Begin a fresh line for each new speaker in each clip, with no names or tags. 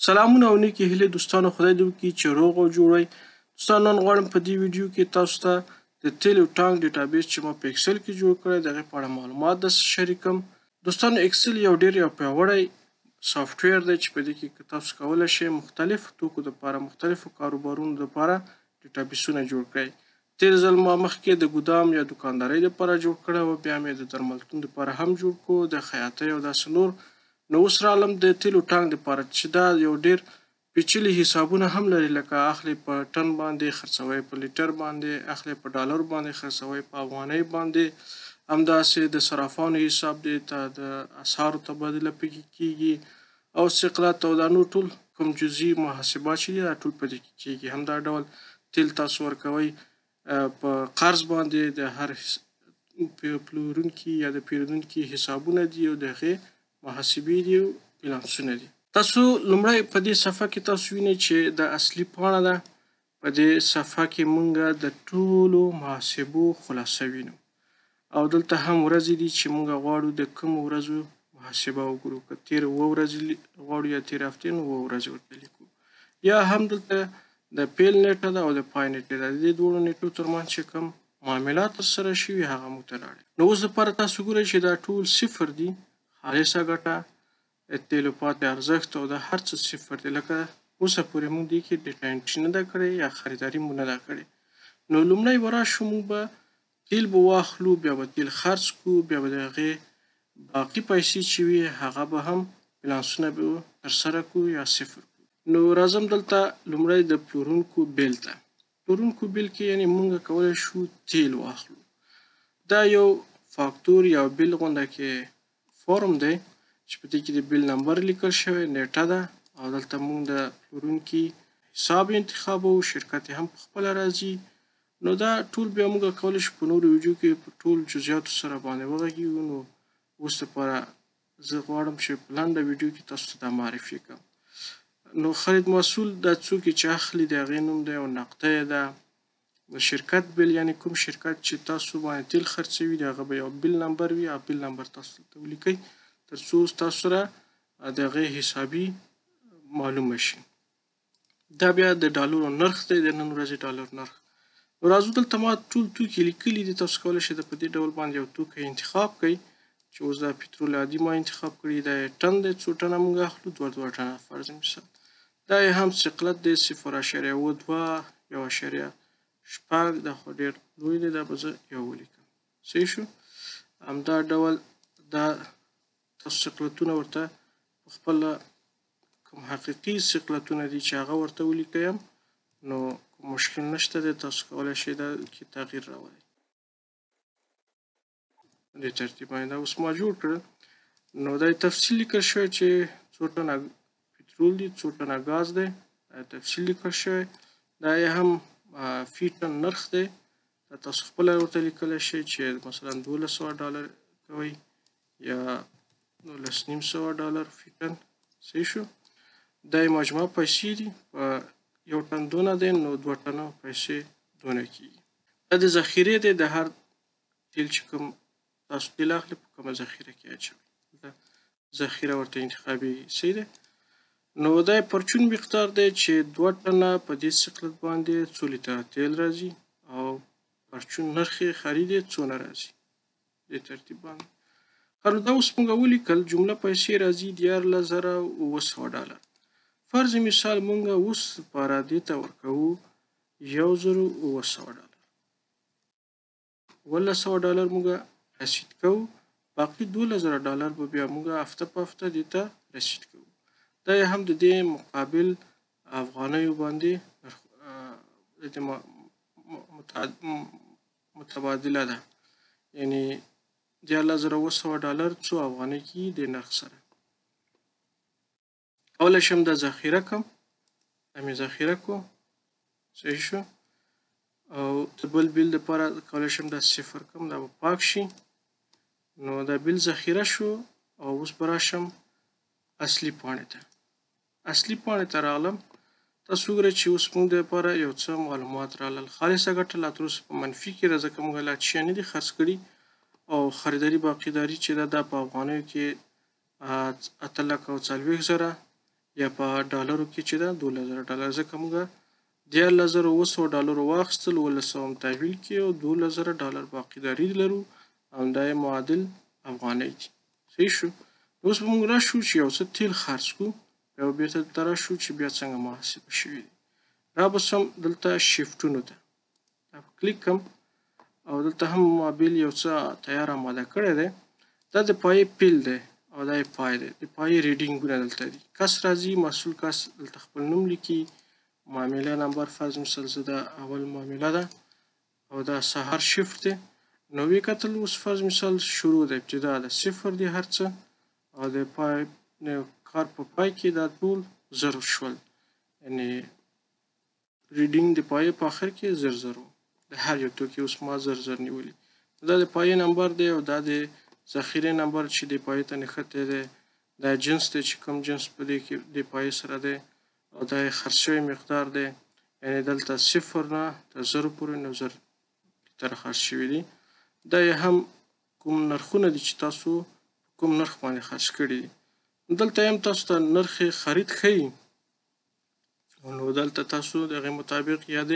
سلامونه او نیکې هیلې دوستانو، خدای دې وکړي چې روغ او جوړ وئ. دوستانو، نن غواړم په دې ویډیو کې تاسو ته د تیل او ټانک ډیټابیس چې ما په اکسل کې جوړ کړی د هغې په اړه معلومات درسره شریکم. دوستانو، اکسل یو ډېر پیاوړی سافټویر دی چې په دې کې تاسو کولی شئ مختلفو توکو دپاره، مختلفو کاروبارونو دپاره ډیټابیسونه جوړ کړئ. تېر ځل ما مخکې د ګودام یا دوکاندارۍ دپاره جوړ کړی و، بیا مې د درملتون دپاره هم جوړ کړو، د خیاطۍ او داسې نور. نو اوس رالم د تیل او ټانک دپاره چې دا یو ډېر پیچلي حسابونه هم لري، لکه اخلي په ټن باندې، خرڅوئ په لیټر باندې، اخلي په ډالر باندې، خرڅوئ په افغانۍ باندې. همداسې د صرافانو حساب دی، د اسعارو تبادله پکې کېږي، او ثقلت او دا نور ټول کوم جزئي محاسبات چې دي دا ټول په دې کې کېږي. همدا ډول تیل تاسو ورکوئ په قرض باندې، د هر پلورونکي یا د پیرودونکي حسابونه دي او د هغې محاسبې دي او بیلانسونه دي. تاسو لومړی په دې صفحه کې تاسو وینئ چې د اصلي پاڼه ده. په دې صفحه کې مونږ د ټولو محاسبو خلاصه وینو، او دلته هم ورځې دي چې مونږ غواړو د کومو ورځو محاسبه وګورو. که تېره 7 ورځې غواړو یا تېرې هفتې، نو 7 ورځې ورته لیکو. یا هم دلته د پیل نیټه ده او د پای نیټه ده، د دې دواړو نیټو ترمنځ چې کوم معاملات ترسره شوي هغه موږ ته راوړي. نو اوس دپاره تاسو ګورئ چې دا ټول صفر دي، خالصه ګټه، تیلو پاتې ارزښت او دا هر څه صفر دي. لکه اوسه پورې موږ دې کې ډیټا انټري نه ده کړې یا خریداري مو نه ده کړې. نو لومړی به راشو، موږ به تیل به واخلو، بیا به تیل خرڅ کړو، بیا به د هغې باقي پیسې چې وي هغه به هم بیلانسونه به ترسره کړو یا صفر کړو. نو راځم دلته لومړی د پلورونکو بیل ته. پلورونکو بیل کې یعنې موږ کولی شو تیل واخلو. دا یو فاکتور یا بیل غونډه کې فارم دی چې په دې کې د بیل نمبر لیکل شوی، نیټه ده، او دلته موږ د پلورونکي حساب انتخابوو، شرکت هم په خپله راځي. نو دا ټول بیا موږ کولی شو په نورو ویډیو کې په ټول جزئیاتو سره باندې وغږیږو. نو اوس دپاره زه غواړم چې په لنډه ویډیو کې تاسو ته دا معرفي کړم. نو خرید محصول دا څوک چې اخلي د هغې نوم دی او نقده ده. د شرکت بیل یعنې کوم شرکت چې تاسو باندې تیل خرڅوي د هغه به یو بیل نمبر وي، او بیل نمبر تاسو دلته ولیکئ تر څو تاسو سره د هغې حسابي معلومه شي. دا بیا د ډالرو نرخ دی، د نن ورځې ډالر نرخ. نو راځو دلته ما ټول توکي لیکلي دي، تاسو کولی شئ په دې ډول باندې یو توکی انتخاب کړئ. چې اوس دا پټرول عادي ما انتخاب کړي، دا یې ټن دی، څو ټنه موږ اخلو، 2 ټنه فرض مثال. دا یې هم ثقلت دی 0.72، 1.8، دا خو ډېر لوی دی، دا به زه 1 ولیکم. صحیح شو. همدا ډول دا تاسو ثقلتونه ورته خپله کوم حقیقي ثقلتونه دي چې هغه ورته ولیکئ، نو کوم مشکل نشته دی، تاسو کولی شئ دا کې تغییر راولئ. دې ترتیب باندې دا اوس ما جوړ کړل. نو دا تفصیل لیکل شوی چې څو ټنه پټرول دي، څو ټنه ګاز دی، تفصیل لیکل شوی. دا یې هم فی ټن نرخ دی، دا تاسو خپله ورته لیکلی شئ چې مثلا $1200 کوئ یا $1900 فی ټن. صحیح شو. دا یې مجموعه پیسې دي، په 1 ټن دونه دی، نو 2 ټنه پیسې دونه کېږي. دا د ذخیرې دی، د هر تیل چې کوم تاسو تیل اخلي په کومه ذخیره کې اچوئ، دا ذخیره ورته انتخابېږي. صحیح دی. نو دا یې پرچون مقدار دی چې 2 ټنه په دې ثقلت باندې 2 لیتره تیل راځي، او پرچون نرخ یې خرید یې څونه راځي. دې ترتیب باندې نو دا اوس موږ ولیکل، جمله پیسې راځي $1,900. فرض مثال موږ اوس لپاره دې ته ورکوو $1,900. $1,900 موږ رسید کوو، باقي $12,000 به بیا موږ هفته په هفته دې ته رسید کوو. دا یې هم د دې مقابل افغانیو باندې متبادله ده، یعنې $14,200 څو افغانۍ کېږي د نرخ سره. کولی شم دا ذخیره کړم، دا مې ذخیره کړو. صحیح شو. او د بل بیل دپاره کولی شم دا صفر کړم، دا به پاک شي. نو دا بیل ذخیره شو، او اوس به راشم اصلي پاڼې ته. اصلي پاڼې ته راغلم، تاسو وګورئ چې اوس موږ دپاره یو څه معلومات راغلل. خالصه ګټه لا تر اوسه په منفي کې ده، ځکه موږ لا شیان نه دي خرڅ کړي، او خریداري باقیداري چې ده دا په افغانیو کې 8,40,000 یا په ډالرو کې چې ده $12,000 ځکه موږ $14,900 واخیستل 1100 تحویل کې او $12,000 باقیداري لرو او دا یې معادل افغانۍ دي. صحیح شو. اوس به موږ راشو چې یو څه تیل خرڅ کړو بیا به بیرته دلته راشو چې بیا څنګه محاسبه شوي دي. را به سم دلته شیفټونو ته دا په کلیک کړم او دلته هم ما بیل یو څه تیار آماده کړی دی. دا د پایې پیل دی او دا یې پای دی. د پایې ریډینګونه دلته دي. کس راځي مسؤل کس دلته خپل نوم لیکي. معامله نمبر فرض مثال زه دا اول معامله ده او دا سهار شفت دی. نو وی کتل اوس فرض مثال شروع د ابتدا ده 0 دی هر څه او د پای کار په پای کې دا ټول 0 شول. یعنی ریډینګ د پایې په آخر کې 0 د هر یو توکي اوس ما 0 نیولي. دا د پایې نمبر دی او دا د ذخیره نمبر چې د پایې ته نښتی دی. دا جنس دی چې کوم جنس په دې کې د پایې سره دی او دا یې خرڅ شوی مقدار دی. یعنی دلته 0 نه تر 0 پورې 0 لیتره خرڅ شوي دي. دا یې هم کوم نرخونه دي چې تاسو کوم نرخ باندې خرڅ کړي دي. دلته هم تاسو ته نرخ خرید ښیي. نو دلته تاسو د هغې مطابق یا د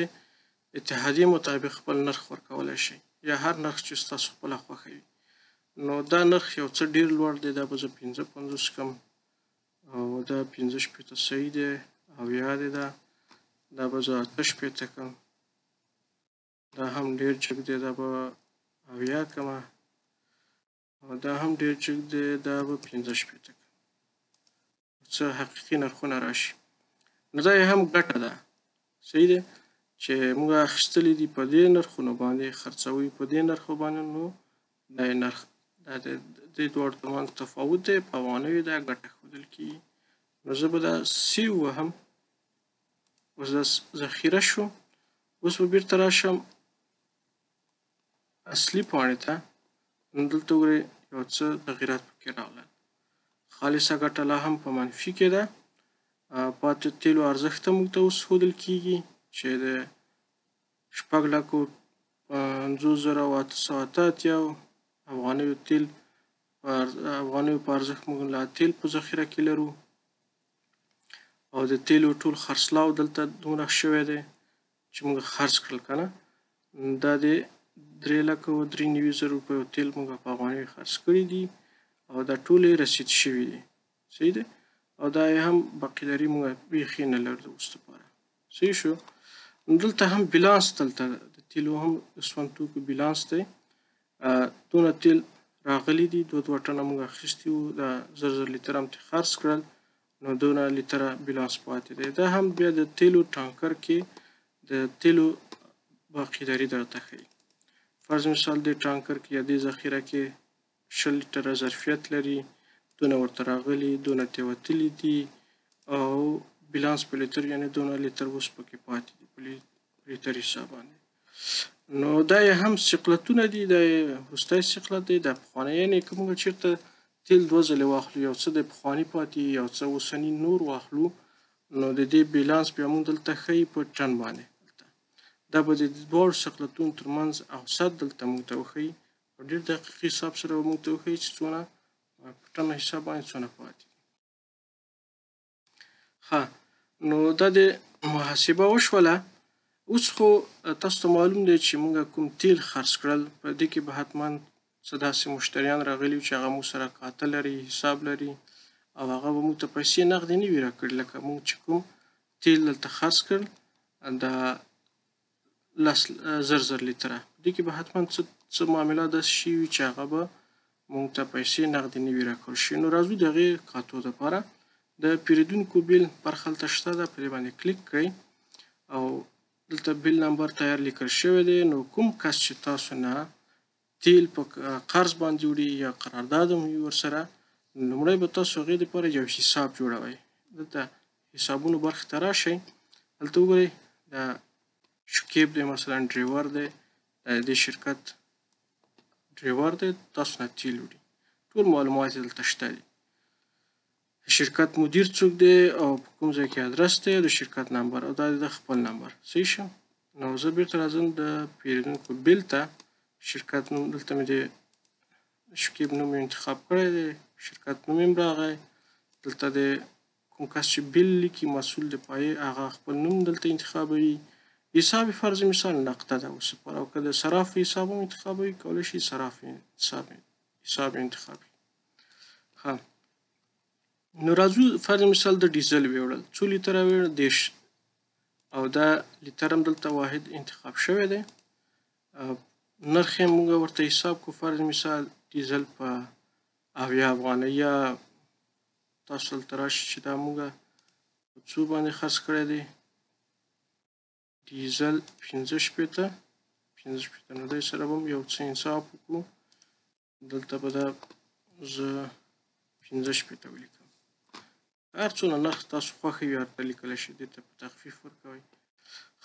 اتحادیې مطابق خپل نرخ ورکولی شئ یا هر نرخ چې ستاسو خپله خوښه وي. نو دا نرخ یو څه ډیر لوړ دی. دا به زه 55 کم او دا 65 صحیح دی او یا دی دا به زه 68 کم. دا هم ډیر جګ دی. دا به 70 کمه او دا هم ډیر جګ دی. دا به 65 کم. څه حقیقي نرخونه راشي. نو دا یې هم ګټه ده. صحیح دی چې موږ اخیستلي دي په دې نرخونو باندې خرڅوي په دې نرخو باندې. نو دا یې نرخ دا د دې دواړو ترمنځ تفاوت دی. په افغانیو دا ګټه ښودل کېږي. نو زه به دا سی ووهم. اوس دا ذخیره شو. اوس به بیرته راشم اصلي پاڼې ته. نو دلته وګورئ یو څه تغییرات پکې راغلل. خالصه ګټه لا هم په منفي کې ده. پاتې تیلو ارزښت هم موږ ته اوس ښودل کېږي چې د 6,50,888 افغانیو تیل افغانیو په ارزښت موږ لا تیل په ذخیره کې لرو او د تیلو ټول خرڅلاو دلته دومره شوی دی چې موږ خرڅ کړل که نه. دا د 3,93,000 روپیو تیل موږ په افغانیو خرڅ کړي دي او دا ټول یې رسید شوي دي. صحیح دی. او دا یې هم باقیداري موږ بیخي نه لرو اوس دپاره. صحیح شو. دلته هم بیلانس دلته د تیلو هم سون توکو بیلانس دی. دونه تیل راغلي دي 2 ټنه موږ اخیستي وو. دا 0 لیتره هم خرڅ کړل. نو 2 لیتره بیلانس پاتې دی. دا هم بیا د تیلو ټانکر کې د تیلو باقیداري درته ښیي. فرض مثال د ټانکر کې یا د ذخیره کې 20 لیتره ظرفیت لري. دونه ورته راغلي دونه ترې وتلي دي او بیلانس په لیتر یعنې 2 لیتر اوس پکې پاتې دي په لیتر حساب باندې. نو دا یې هم سقلتونه دي. دا یې وروستی سقلت دی. دا پخوانی یعنې که موږ چېرته تیل 2 ځلې واخلو یو څه د پخواني پاتې یو څه اوسني نور واخلو نو د دې بیلانس بیا موږ دلته ښیي په ټن باندې. دا به د دواړو سقلتونو ترمنځ اوسط دلته موږ ته وښیي. په ډېر دقیق حساب سره به موږ ته وښیي چې څونه په ټن حساب باندې څونه پاتې دي. ښه نو دا د محاسبه وشوله. اوس خو تاسو ته معلوم دی چې موږ کوم تیل خرڅ کړل. په دې کې به حتما څه داسې مشتریان راغلي چې هغه موږ سره کاته لري حساب لري او هغه به موږ ته پیسې نغدې نه وي راکړي. لکه موږ چې کوم تیل دلته خرڅ کړل دا 10,000 لیتره په دې کې به حتما څه معامله داسې شوي وي چې هغه به موږ ته پیسې نغدې نه وي راکړل شوي. نو راځو د هغې کاتو دپاره د پیرودونکو بیل برخه هلته شته ده. په دې باندې کلیک کړئ او دلته بیل نمبر تیار لیکل شوی دی. نو کوم کس چې تاسو نه تیل په قرض باندې وړي یا قرارداد هم وي ورسره لومړی به تاسو هغې دپاره یو حساب جوړوئ. دلته حسابونو برخې ته راشئ. هلته وګورئ دا شکیب دی مثلا ډریور دی. د دې شرکت ډریور دی تاسو نه تیل وړي. ټول معلومات یې دلته شته دي. شرکت مدیر څوک دی او په کوم ځای کې ادرس دی او د شرکت نمبر او دا د خپل نمبر. صحیح شو. نو زه بیرته راځم د پیرودونکو بیل ته. شرکت نوم دلته مې د شکیب نوم انتخاب کړی دی. شرکت نوم یې راغی. دلته د کوم کس چې بیل لیکي مسؤل د پایې هغه خپل نوم دلته انتخابوي. حساب فرض مثال نقده ده او صفر، او که د صراف حساب هم انتخابوي کولی شي صراف حساب انتخابي. ها نو راځو فرض مثال د ډیزل ویوړل، څو لیتره ویوړل 10 او دا لیتر هم دلته واحد انتخاب شوی دی. نرخ یې موږ ورته حساب کو، فرض مثال ډیزل په 80 افغانۍ، یا تاسو دلته راشئ چې دا موږ په څو باندې خرڅ کړی دی ډیزل 15 نو دی سره به هم یو څه انصاف وکړو. دلته به دا زه 15 ولیکم. هر څونه نرخ تاسو خوښه وي هلته لیکلی شئ، دې ته په تخفیف ورکوئ.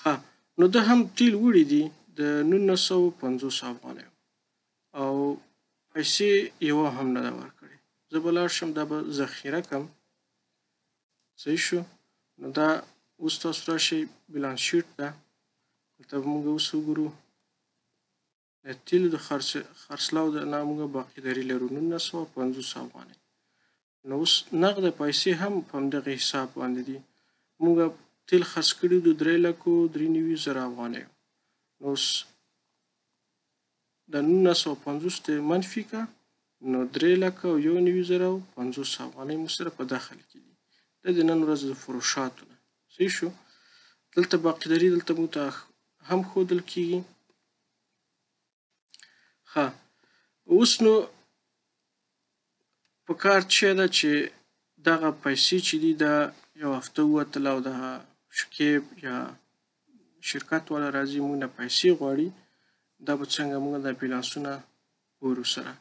ښه نو ده هم تیل وړي دي د 1950 افغانیو او پیسې یوه هم نه ده ورکړې. زه به لاړ شم دا به ذخیره کړم. صحیح شو. نو دا اوس تاسو راشئ بیلانس شیټ ته، دلته به موږ اوس وګورو د تیلو د خرڅلاو نه موږ باقیداري لرو 1950 افغانۍ. نو اوس نقده پیسې هم په همدغه حساب باندې دي. موږ تیل خرڅ کړي د 3,93,000 افغانیو. نو اوس د 1950 ته منفي که، نو 3,91,050 افغانۍ مو سره په داخل کې دي. دا د نن ورځ د فروشاتو نه. صحیح شو. دلته باقیداري دلته موږ ته هم ښودل کېږي. ښه اوس نو په کار څه ده چې دغه پیسې چې دي دا یو هفته ووتله او دغه شکیب یا شرکت والا راځي موږ نه پیسې غواړي، دا به څنګه موږ دا بیلانسونه ګورو سره.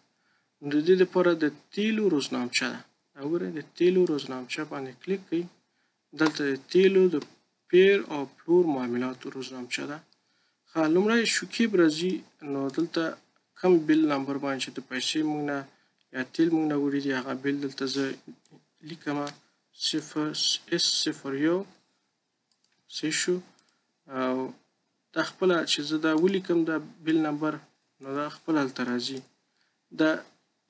نو د دې لپاره د تیلو روزنامچه ده. دا وګورئ د تیلو روزنامچه باندې کلیک کړئ. دلته د تیلو د پیر او پلور معاملاتو روزنامچه ده. ښه لومړی شکیب راځي، نو دلته کم بیل نمبر باندې چې د پیسې موږ نه یا تیل موږ نه وړي دي هغه بیل دلته زه لیکمه S01. صحیح شو. او دا خپله چې زه دا ولیکم دا بیل نمبر، نو دا خپله هلته راځي. دا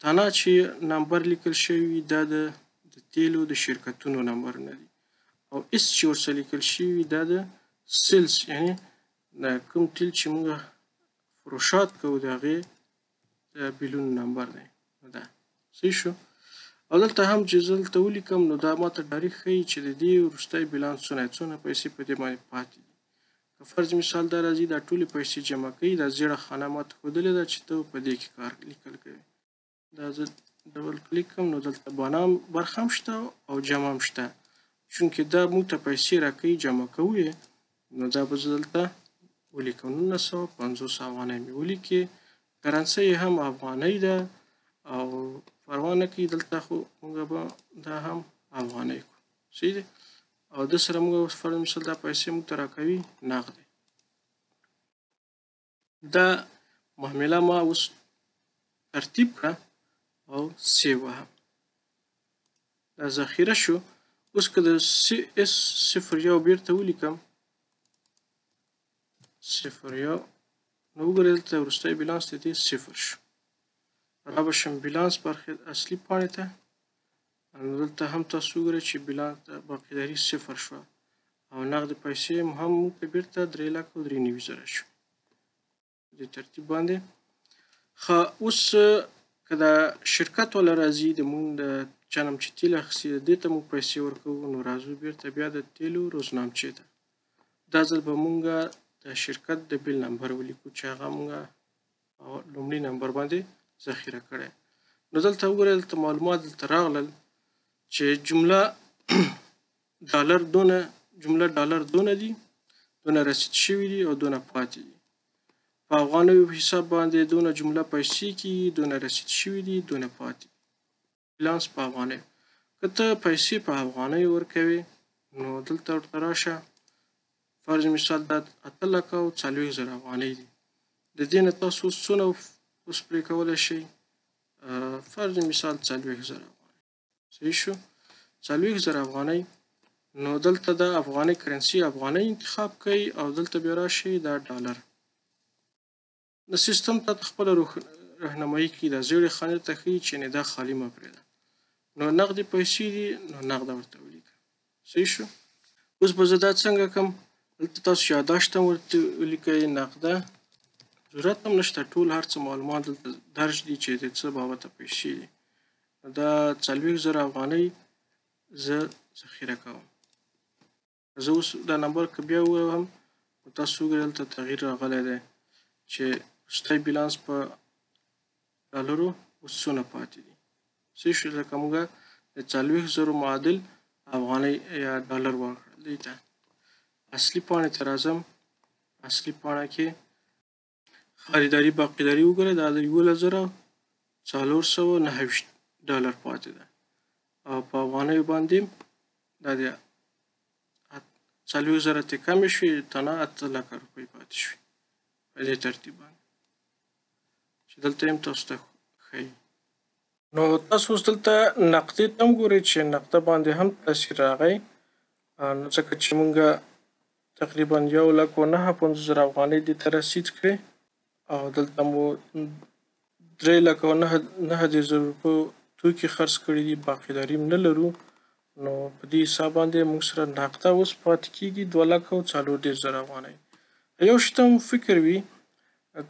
تنها چې نمبر لیکل شوي وي دا د تیلو د شرکتونو نمبرونه دي، او اس چې ورسره لیکل شوي وي دا د سیلز یعنې د کوم تیل چې موږ فروشات کوو د هغې د بیلونو نمبر دی. نو دا صحیح شو. او دلته هم چې زه دلته ولیکم نو دا ماته ډایرکټ ښیي چې د دې وروستی بیلانس څونه پیسې په دې باندې پاتې دي. که فرض مثال دا راځي دا ټولې پیسې جمع کوي، دا زیړه خانه ماته ښودلې ده چې ته په دې کې کار لیکل کوي. دا زه ډبل کلیک کوم، نو دلته بانه برخه هم شته او جمع هم شته. چونکې دا موږ ته پیسې راکوي جمع کوو یې، نو دا به زه دلته ولیکم 1950 افغانۍ مې ولیکې. کرنسۍ یې هم افغانۍ ده او پروا نه کوي، دلته خو موږ به دا هم افغانۍ کړو. صحیح دی. او د سره موږ فرض مثال دا پیسې موږ ته راکوي نغدې. دا معامله ما اوس ترتیب کړه او سیو وهم. دا ذخیره شو. اوس که د S01 بیرته ولیکم 01، نو وګورئ دلته وروستی بیلانس د دې 0 شو. را به شم بیلانس برخې اصلي پاڼې ته، نو دلته هم تاسو وګورئ چې بیلانس باقیداري 0 شوه او نغدې پیسې هم موږ ته بیرته 3,93,000 شو. دې ترتیب باندې ښه. اوس که دا شرکت والا راځي د موږ د چا نه چې تیل اخیستي دې ته موږ پیسې ورکوو، نو راځو بیرته بیا د تیلو روزنامچې ته. دا ځل به موږ د شرکت د بیل نمبر ولیکو چې هغه موږ لومړي نمبر باندې ذخیره کړی. نو دلته وګورئ دلته معلومات دلته راغلل چې جمله ډالر دونه دي، دونه رسید شوي دي او دونه پاتې دي. په افغانیو حساب باندې دونه جمله پیسې کېږي، دونه رسید شوي دي، دونه پاتې دي. بیلانس په افغانیو. که ته پیسې په افغانیو ورکوې نو دلته ورته راشه. فرض مثال دا 8,40,000 افغانۍ دي. د دې نه تاسو څونه اوس پرې کولی شئ؟ فرض مثال 40,000 افغانۍ. صحیح شو. 40,000 افغانۍ. نو دلته د افغانۍ کرنسي افغانۍ انتخاب کوي او دلته بیا راشئ دا ډالر. د سیستم ته خپله رهنمایي کوي، دا زیړې خانې ته ښیي چې دا خالي مه پرېږده. نو نغدې پیسې دي، نو نغده ورته ولیکه. صحیح شو. اوس به زه دا څنګه کړم، دلته تاسو یاداشت هم ورته ولیکئ، نقده ضرورت هم نشته، ټول هر څه معلومات دلته درج دي چې د څه بابته پیسې دي. دا 40,000 افغانۍ زه ذخیره کوم. زه اوس دا نمبر که بیا ووهم نو تاسو وګورئ دلته تغییر راغلی دی چې وروستی بیلانس په ډالرو اوس څونه پاتې دي. صحیح شو. لکه موږ د 40,000 معادل افغانۍ یا ډالر ورکړل دې ته. اصلي پاڼې ته راځم. اصلي پاڼه کې خریداري باقیداري وګورئ، دا د 11,429 ډالر پاتې ده او په افغانیو باندې دا د 40,000 ته کمې شوې، تنه 8 لکه روپۍ پاتې شوې په دې ترتیب باندې چې دلته هم تاسو ته ښیي. نو تاسو اوس دلته نقدې ته هم ګورئ چې نقده باندې هم تاثیر راغی، نو ځکه چې مونږ تقریبا 1,09,50,000 افغانۍ دې ته رسید کړې او دلته مو 3,09,000 روپیو توکي خرڅ کړي دي، باقیداري هم نه لرو. نو په دې حساب باندې موږ سره نقده اوس پاتې کېږي 2,04,000 افغانۍ. یو شي ته مو فکر وي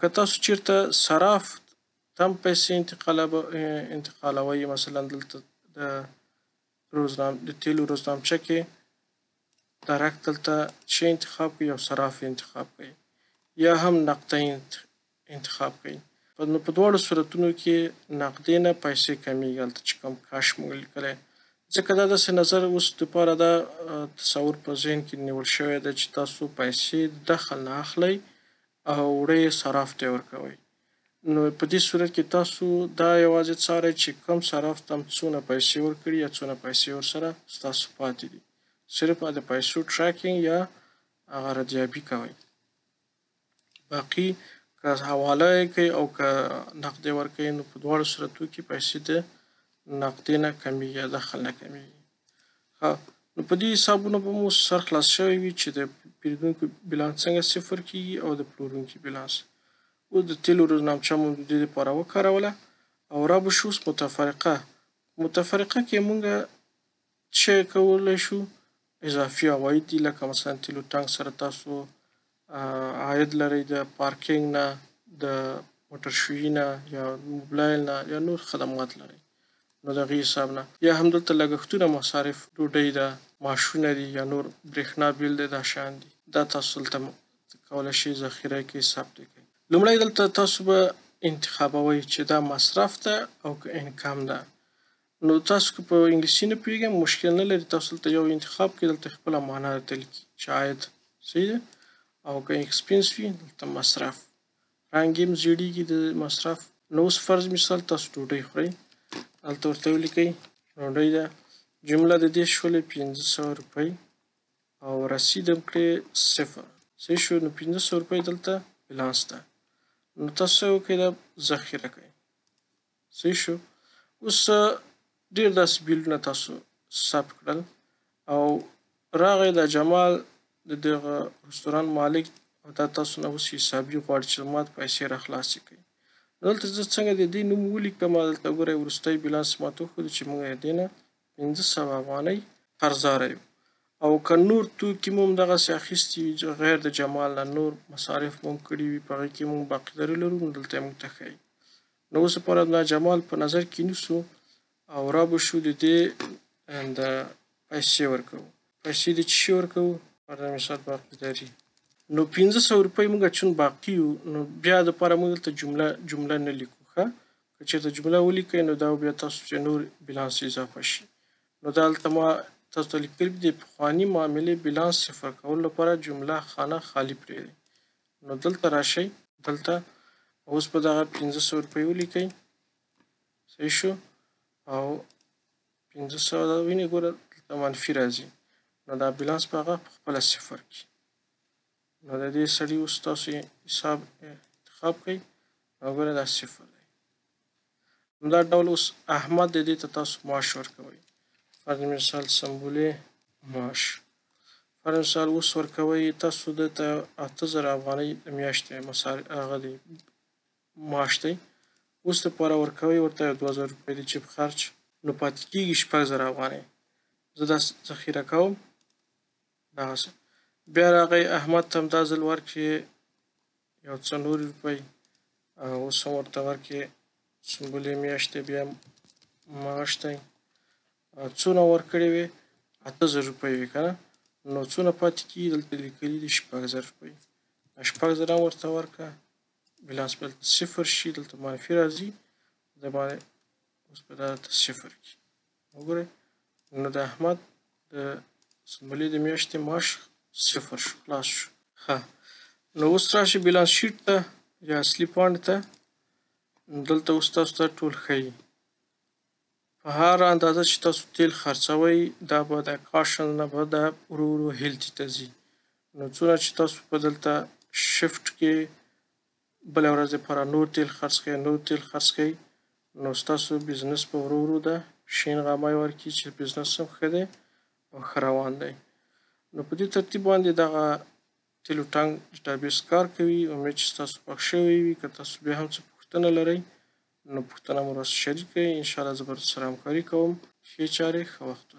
که تاسو چېرته صراف ته هم پیسې انتقالوئ، مثلا دلته د تیلو روزنامچه کې ډایرکټ دلته چې انتخاب کړئ او صراف انتخاب کړئ یا هم نقدې انتخاب کړئ. نو په دواړو صورتونو کې نقدې نه پیسې کمیږي هلته چې کوم کاش موږ لیکلی، ځکه دا داسې نظر اوس دپاره دا تصور په ذهن کې نیول شوی ده چې تاسو پیسې دخل نه اخلئ او وړه یې صراف ته ورکوئ. نو په دې صورت کې تاسو دا یوازې څارئ چې کوم صراف ته څونه پیسې ورکړي یا څونه پیسې ورسره ستاسو پاتې دي، صرف د پیسو ټریکینګ یا هغه ردیابي کوئ. باقي که حواله یې کوئ او که نقدې ورکوئ نو په دواړو صورتو کې پیسې د نقدې نه کمیږي یا دخل نه کمیږي. نو په دې حسابونو به مو سر خلاص شوی وي چې د پیرودونکو بیلانس څنګه صفر کیږي او د پلورونکي بیلانس. اوس د تیلو روزنامچه مو د دې لپاره وکاروله او را به شو اوس متفرقه کې مونږ څه کولی شو، اضافي عواید دي، لکه مثلا تیلو ټانک سره تاسو عاید لرئ د پارکینګ نه، د موټرشویي نه یا موبلایل نه یا نور خدمات لرئ، نو د هغې حساب نه یا هم دلته لګښتونه مصارف ډوډۍ ده، معاشونه دي یا نور برېښنا بیل دی، دا شیان دي، دا تاسو دلته کولی شئ ذخیره کړئ، ثبت یې کړئ. لومړی دلته تاسو به انتخابوئ چې دا مصرف ده او که انکم ده. نو تاسو که په انګلیسي نه پوهېږئ مشکل نه لري، تاسو دلته یو انتخاب کړئ، دلته خپله معنا درته لیکي چې عاید صحیح ده، او که ایکسپنس وي دلته مصرف، رنګ یې هم زیړېږي د مصرف. نو اوس فرض مثال تاسو ډوډۍ خورئ، هلته ورته ولیکئ ډوډۍ ده، جمله د دې شولې 500 روپۍ او رسید هم کړئ 0. صحیح شو. نو 500 روپۍ دلته بیلانس ده. نو تاسو څه وکړئ دا ذخیره کړئ. صحیح شو. اوس ډېر داسې بیلونه تاسو ثبت کړل او راغی دا جمال د دغه رستوران مالک او دا تاسو نه اوس حسابي غواړي چې ما ته پیسې را خلاصې کړي. دلته زه څنګه د دې نوم ولیکم، دلته ګورئ وروستی بیلانس ما ته وښودو چې موږ د دې نه 500 افغانۍ قرضداره یو او که نور توکي مو هم دغسې اخیستي وي غیر د جمال نه، نور مصارف مو هم کړي وي، په هغې کې موږ باقیداري لرو، نو دلته یې موږ ته ښیي. نو اوس لپاره دا جمال په نظر کې نیسو او را به شو د دې د پیسې ورکوو. پیسې د څه شي ورکوو؟ فرض مثال باقیداري. نو 500 روپۍ موږ چون باقي یو نو بیا دپاره موږ دلته جمله نه لیکو. ښه، که چېرته جمله ولیکئ نو دا بیا تاسو چې نور بیلانس اضافه شي. نو دا هلته ما تاسو ته لیکلي د پخواني معاملې بیلانس صفر کولو لپاره جمله خانه خالي پرېږدئ. نو دلته راشئ، دلته اوس به دغه 500 روپۍ ولیکئ. صحیح شو. او 500 دا وینئ ګوره دلته منفي راځي، نو دا بیلانس به هغه پخپله صفر کړي. نو د دې سړي اوس تاسو حساب انتخاب کړئ او ګوره دا صفر دی. همدا ډول اوس احمد د دې ته تاسو معاش ورکوئ، فرض مثال سنبلې معاش، فرض مثال اوس ورکوئ تاسو دته 8,000 افغانۍ د میاشتې هغه دی معاش دی، اوس دپاره ورکوئ ورته 2,000 روپۍ د جیب خرچ، نو پاتې کېږي 6,000 افغانۍ. زه دا ذخیره کوم دغسې. بیا راغی احمد ته هم دا ځل ورکړې یو څه نورې روپۍ او اوس هم ورته ورکړې سنبلې میاشتې بیا معاش دی. څونه ورکړې وې؟ 8000 روپۍ وې که نه. نو څونه پاتې کېږي؟ دلته لیکلي دي 6000 روپۍ. 6000 هم ورته ورکړه، بیلانس به دلته صفر شي، دلته منفي راځي، د باندې اوس به دا دلته صفر کړي. وګورئ نو د احمد د سنبلې د میاشتې معاش صفر شو، خلاص شو. ښه نو اوس راشئ بیلانس شیټ ته یا اصلي پاڼې ته. دلته اوس تاسو ته ټول ښیي په هر اندازه چې تاسو تیل خرڅوئ دا به د کاشن نه به دا ورو ورو هیلتي ته ځي. نو څونه چې تاسو په دلته شفټ کې بله ورځ دپاره نور تیل خرڅ کړئ نور تیل خرڅ کړئ نو ستاسو بزنس به ورو ورو د شین غمی ورکړي چې بزنس هم ښه دی او ښه روان دی. نو په دې ترتیب باندې دغه تیلو ټانک ډیټابیس کار کوي. امید چې ستاسو خوښ شوی وي. که تاسو بیا هم څه پوښتنه لرئ نو پوښتنه مو راسره شریک کړئ. انشاءالله زه به درسره همکاري کوم. ښې چارې ښه وختونه.